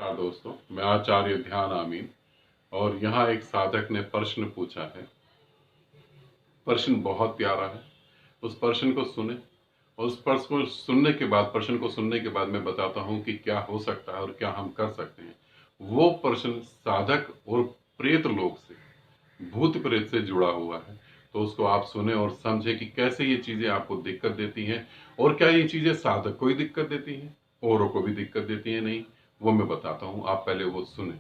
नमस्कार दोस्तों, मैं आचार्य ध्यान आमीन। और यहाँ एक साधक ने प्रश्न पूछा है। प्रश्न बहुत प्यारा है। उस प्रश्न को सुने और उस प्रश्न को सुनने के बाद मैं बताता हूँ कि क्या हो सकता है और क्या हम कर सकते हैं। वो प्रश्न साधक और प्रेत लोक से, भूत प्रेत से जुड़ा हुआ है। तो उसको आप सुने और समझें कि कैसे ये चीजें आपको दिक्कत देती हैं और क्या ये चीजें साधक को ही दिक्कत देती हैं, औरों को भी दिक्कत देती है नहीं। वो मैं बताता हूँ, आप पहले वो सुने।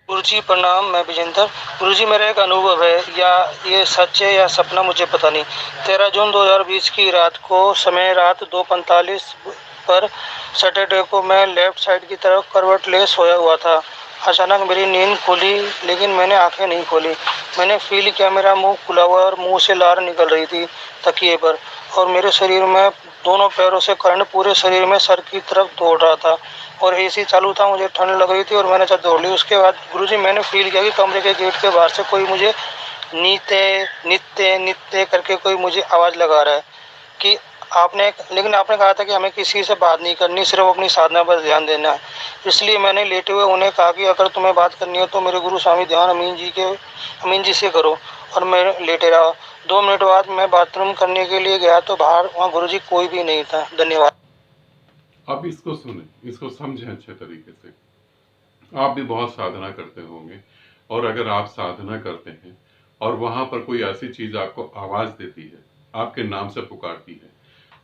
गुरुजी प्रणाम, मैं विजेंद्र। गुरुजी मेरा एक अनुभव है, या ये सच है या सपना मुझे पता नहीं। 13 जून 2020 की रात को, समय रात 2:45 पर सैटरडे को मैं लेफ्ट साइड की तरफ करवट ले सोया हुआ था। अचानक मेरी नींद खुली, लेकिन मैंने आंखें नहीं खोली। मैंने फील किया मेरा मुंह खुला हुआ और मुंह से लार निकल रही थी तकिए पर, और मेरे शरीर में दोनों पैरों से करंट पूरे शरीर में सर की तरफ दौड़ रहा था, और एसी चालू था। मुझे ठंड लग रही थी और मैंने जब दौड़ ली। उसके बाद गुरुजी मैंने फील किया कि कमरे के गेट के बाहर से कोई मुझे नीते नित्य नित्य करके कोई मुझे आवाज़ लगा रहा है कि लेकिन आपने कहा था कि हमें किसी से बात नहीं करनी, सिर्फ अपनी साधना पर ध्यान देना है। इसलिए मैंने लेटे हुए उन्हें कहा कि अगर तुम्हें बात करनी हो तो मेरे गुरु स्वामी ध्यान अमीन जी से करो, और मैं लेटे रहा। 2 मिनट बाद मैं बाथरूम करने के लिए गया तो बाहर वहाँ गुरुजी कोई भी नहीं था। धन्यवाद। अब इसको सुने, इसको समझें अच्छे तरीके से। आप भी बहुत साधना करते होंगे, और अगर आप साधना करते हैं और वहां पर कोई ऐसी चीज आपको आवाज देती है, आपके नाम से पुकारती है,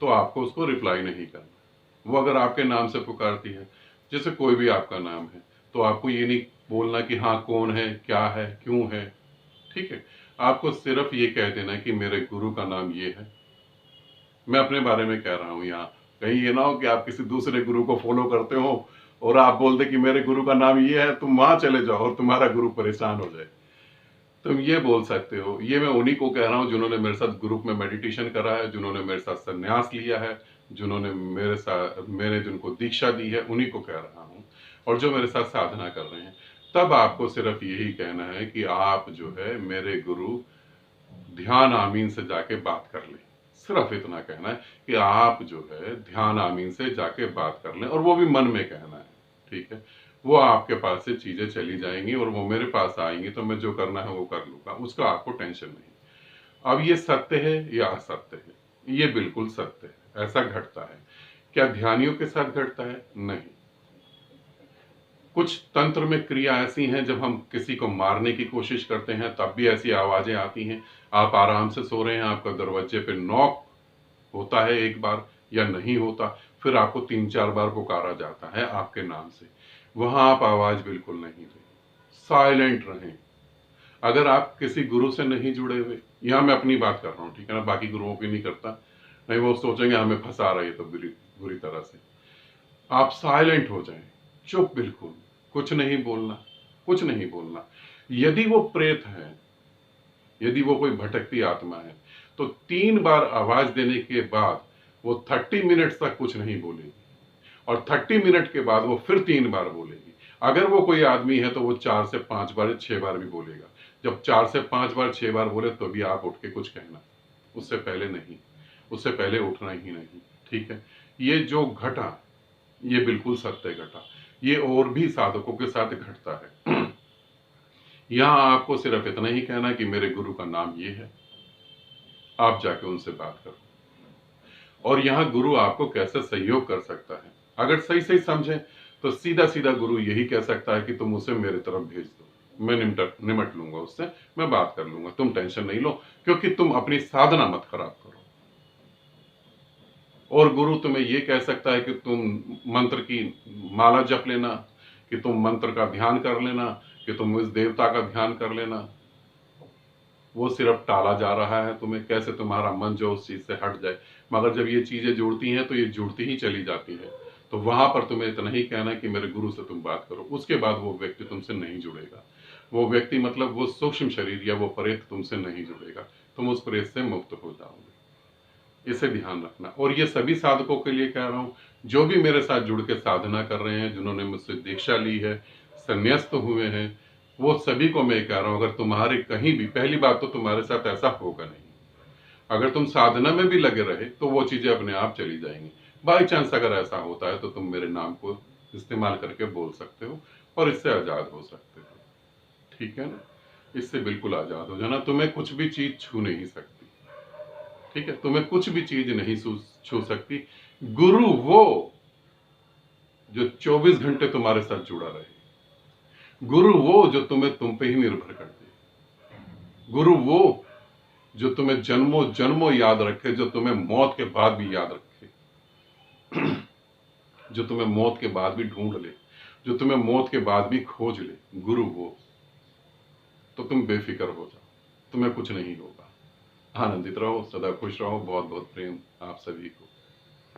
तो आपको उसको रिप्लाई नहीं करना। वो अगर आपके नाम से पुकारती है, जैसे कोई भी आपका नाम है, तो आपको ये नहीं बोलना कि हाँ कौन है, क्या है, क्यों है। ठीक है, आपको सिर्फ ये कह देना कि मेरे गुरु का नाम ये है। मैं अपने बारे में कह रहा हूँ यहाँ, कहीं ये ना हो कि आप किसी दूसरे गुरु को फॉलो करते हो और आप बोलते कि मेरे गुरु का नाम ये है, तुम वहां चले जाओ और तुम्हारा गुरु परेशान हो जाए। तुम ये बोल सकते हो। ये मैं उन्हीं को कह रहा हूँ जिन्होंने मेरे साथ ग्रुप में मेडिटेशन करा है, जिन्होंने मेरे साथ संन्यास लिया है, जिन्होंने मेरे जिनको दीक्षा दी है, उन्हीं को कह रहा हूँ। और जो मेरे साथ साधना कर रहे हैं, तब आपको सिर्फ यही कहना है कि आप जो है मेरे गुरु ध्यान आमीन से जाके बात कर लें। सिर्फ इतना कहना है कि आप जो है ध्यान आमीन से जाके बात कर लें, और वो भी मन में कहना है। ठीक है, वो आपके पास से चीजें चली जाएंगी और वो मेरे पास आएंगी, तो मैं जो करना है वो कर लूंगा, उसका आपको टेंशन नहीं। अब ये सत्य है या असत्य है? ये बिल्कुल सत्य है, ऐसा घटता है। क्या ध्यानियों के साथ घटता है? नहीं। कुछ तंत्र में क्रिया ऐसी हैं, जब हम किसी को मारने की कोशिश करते हैं तब भी ऐसी आवाजें आती हैं। आप आराम से सो रहे हैं, आपका दरवाजे पे नॉक होता है एक बार या नहीं होता, फिर आपको 3-4 बार पुकारा जाता है आपके नाम से, वहां आप आवाज बिल्कुल नहीं दें, साइलेंट रहें। अगर आप किसी गुरु से नहीं जुड़े हुए, यहां मैं अपनी बात कर रहा हूं, ठीक है ना, बाकी गुरुओं की नहीं करता, नहीं वो सोचेंगे हमें फंसा रही है तो बुरी बुरी तरह से। आप साइलेंट हो जाएं, चुप, बिल्कुल कुछ नहीं बोलना, कुछ नहीं बोलना। यदि वो प्रेत है, यदि वो कोई भटकती आत्मा है, तो 3 बार आवाज देने के बाद वो 30 मिनट तक कुछ नहीं बोलेगी, और 30 मिनट के बाद वो फिर 3 बार बोलेगी। अगर वो कोई आदमी है तो वो 4 से 5 बार, 6 बार भी बोलेगा। जब 4 से 5 बार, 6 बार बोले तो भी आप उठ के कुछ कहना, उससे पहले नहीं, उससे पहले उठना ही नहीं। ठीक है, ये जो घटा, ये बिल्कुल सत्य घटा। ये और भी साधकों के साथ घटता है। यहां आपको सिर्फ इतना ही कहना कि मेरे गुरु का नाम ये है, आप जाके उनसे बात करो। और यहाँ गुरु आपको कैसे सहयोग कर सकता है, अगर सही सही समझें तो सीधा सीधा गुरु यही कह सकता है कि तुम उसे मेरे तरफ भेज दो, मैं निमट लूंगा उससे, मैं बात कर लूंगा, तुम टेंशन नहीं लो, क्योंकि तुम अपनी साधना मत खराब करो। और गुरु तुम्हें यह कह सकता है कि तुम मंत्र की माला जप लेना, कि तुम मंत्र का ध्यान कर लेना, कि तुम इस देवता का ध्यान कर लेना। वो सिर्फ टाला जा रहा है तुम्हें, कैसे तुम्हारा मन जो उस चीज से हट जाए। मगर जब ये चीजें जुड़ती हैं तो ये जुड़ती ही चली जाती है। तो वहां पर तुम्हें इतना ही कहना है कि मेरे गुरु से तुम बात करो। उसके बाद वो व्यक्ति तुमसे नहीं जुड़ेगा। वो व्यक्ति मतलब वो सूक्ष्म शरीर या वो प्रेत तुमसे नहीं जुड़ेगा, तुम उस प्रेत से मुक्त हो जाओगे। इसे ध्यान रखना। और ये सभी साधकों के लिए कह रहा हूं, जो भी मेरे साथ जुड़ के साधना कर रहे हैं, जिन्होंने मुझसे दीक्षा ली है, संन्यास्त हुए हैं, वो सभी को मैं कह रहा हूं, अगर तुम्हारे कहीं भी, पहली बात तो तुम्हारे साथ ऐसा होगा नहीं। अगर तुम साधना में भी लगे रहे तो वो चीजें अपने आप चली जाएंगी। बाई चांस अगर ऐसा होता है तो तुम मेरे नाम को इस्तेमाल करके बोल सकते हो और इससे आज़ाद हो सकते हो। ठीक है ना? इससे बिल्कुल आज़ाद हो जाना। तुम्हें कुछ भी चीज़ छू नहीं सकती। ठीक है? तुम्हें कुछ भी चीज़ नहीं छू सकती। गुरु वो जो 24 घंटे तुम्हारे साथ जुड़ा रहे। गुरु वो जो तुम्हें तुम पे ही निर्भर कर दे। गुरु वो जो तुम्हें जन्मों जन्मों याद रखे, जो तुम्हें मौत के बाद भी याद रखे, जो तुम्हें मौत के बाद भी ढूंढ ले, जो तुम्हें मौत के बाद भी खोज ले। गुरु वो। तो तुम बेफिक्र हो जाओ, तुम्हें कुछ नहीं होगा। आनंदित रहो, सदा खुश रहो। बहुत बहुत प्रेम आप सभी को।